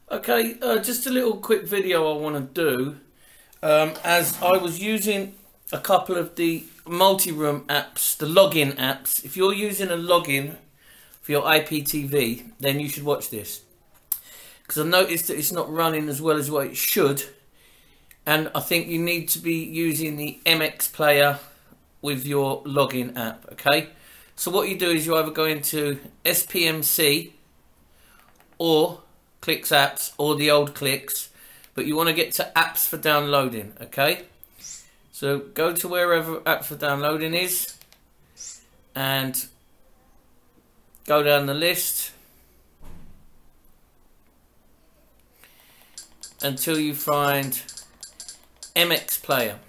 Okay, just a little quick video I want to do. As I was using a couple of the multi-room apps, the login apps. If you're using a login for your IPTV, then you should watch this. Because I noticed that it's not running as well as what it should. And I think you need to be using the MX player with your login app, okay? So what you do is you either go into SPMC or Clicks Apps or the old Clicks, but you want to get to apps for downloading, okay? So go to wherever apps for downloading is and go down the list until you find MX Player.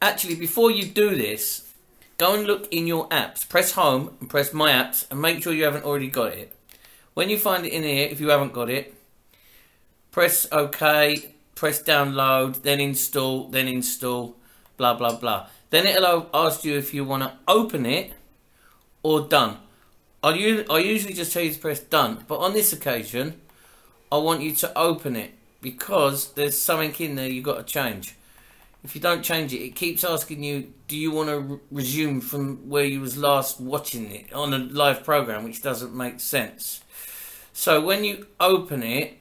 Actually, before you do this, go and look in your apps. Press home and press my apps and make sure you haven't already got it. When you find it in here, if you haven't got it, press OK, press download, then install, blah, blah, blah. Then it'll ask you if you want to open it or done. I usually just tell you to press done, but on this occasion, I want you to open it because there's something in there you've got to change. If you don't change it, it keeps asking you, do you want to resume from where you was last watching it on a live program, which doesn't make sense. So when you open it,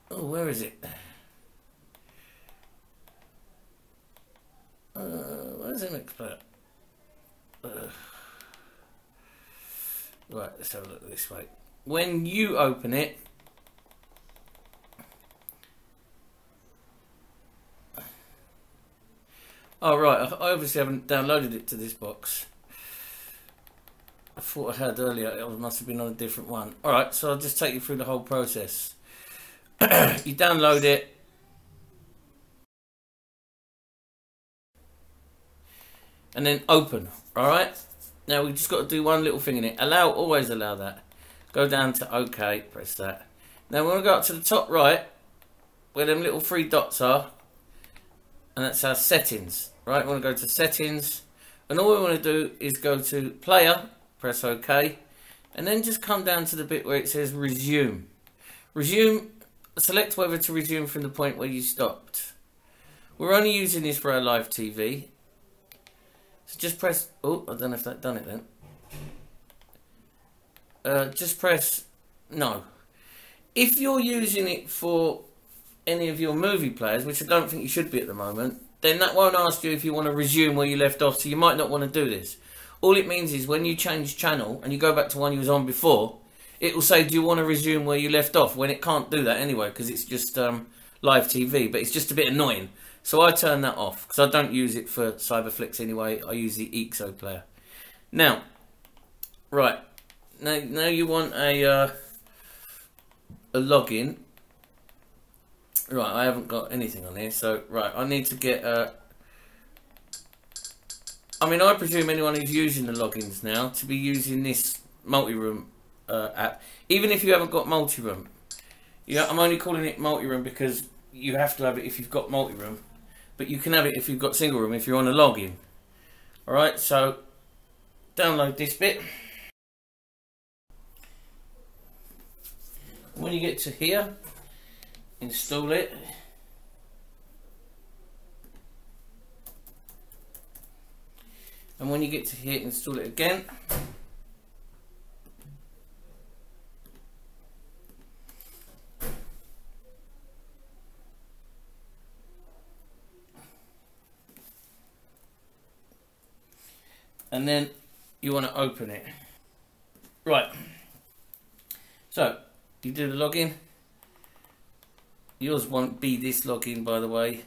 oh, where is it? Where's MX Player? Right, let's have a look this way. When you open it, oh right, I obviously haven't downloaded it to this box. I thought I had earlier, it must have been on a different one. Alright, so I'll just take you through the whole process. You download it. And then open, alright? Now we've just got to do one little thing in it. Allow, always allow that. Go down to OK, press that. Now we want to go up to the top right, where them little three dots are. And that's our settings, right? We want to go to settings. And all we want to do is go to player, press OK. And then just come down to the bit where it says resume. Resume, select whether to resume from the point where you stopped. We're only using this for our live TV. So just press, oh, I don't know if that done it then. Just press no. If you're using it for any of your movie players, which I don't think you should be at the moment, then that won't ask you if you want to resume where you left off, so you might not want to do this. All it means is when you change channel and you go back to one you was on before, it will say, do you want to resume where you left off, when it can't do that anyway, because it's just live TV, but it's just a bit annoying. So I turn that off, because I don't use it for Cyberflix anyway. I use the EXO player. Now, right, now you want a login. Right, I haven't got anything on here, so right, I need to get I mean, I presume anyone who's using the logins now to be using this multi-room app, even if you haven't got multi-room. Yeah, I'm only calling it multi-room because you have to have it if you've got multi-room, but you can have it if you've got single room if you're on a login. Alright, so download this bit. When you get to here, install it. And when you get to here, install it again. And then you want to open it. Right. So, you do the login. Yours won't be this login, by the way.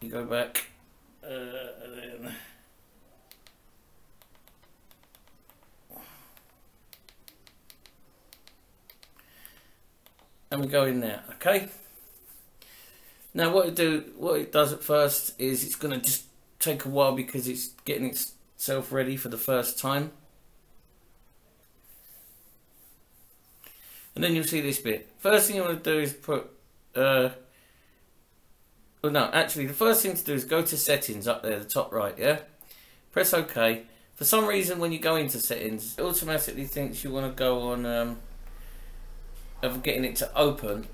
You go back. And we go in there, okay? Now what it does at first is it's going to just take a while because it's getting itself ready for the first time. And then you'll see this bit. First thing you want to do is put well, no, actually, the first thing to do is go to settings up there, the top right, yeah? Press OK. For some reason, when you go into settings, it automatically thinks you want to go on of getting it to open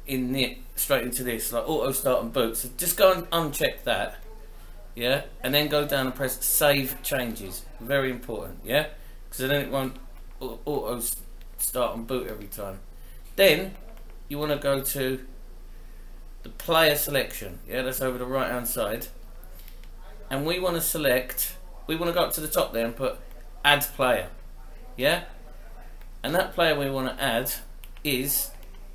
in it straight into this, like auto start and boot. So just go and uncheck that, yeah, and then go down and press save changes. Very important, yeah, because then it won't auto start and boot every time. Then you want to go to the player selection, yeah, that's over the right hand side, and we want to select, we want to go up to the top there and put add player, yeah, and that player we want to add is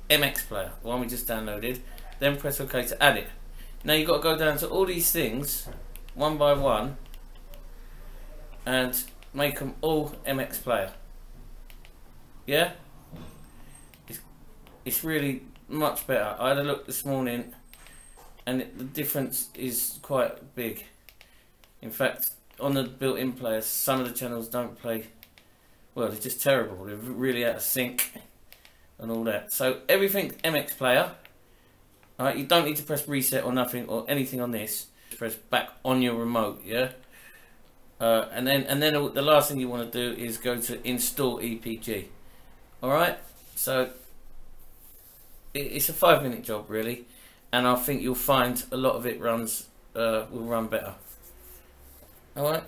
MX player, the one we just downloaded. Then press OK to add it. Now you've got to go down to all these things one by one and make them all MX player, yeah. It's really much better. I had a look this morning and the difference is quite big. In fact, on the built-in players, some of the channels don't play well. They're just terrible. They're really out of sync and all that. So everything MX player. Alright, you don't need to press reset or nothing or anything on this. Just press back on your remote, yeah. And then the last thing you want to do is go to install EPG. Alright, so it's a 5-minute job really, and I think you'll find a lot of it will run better. Alright.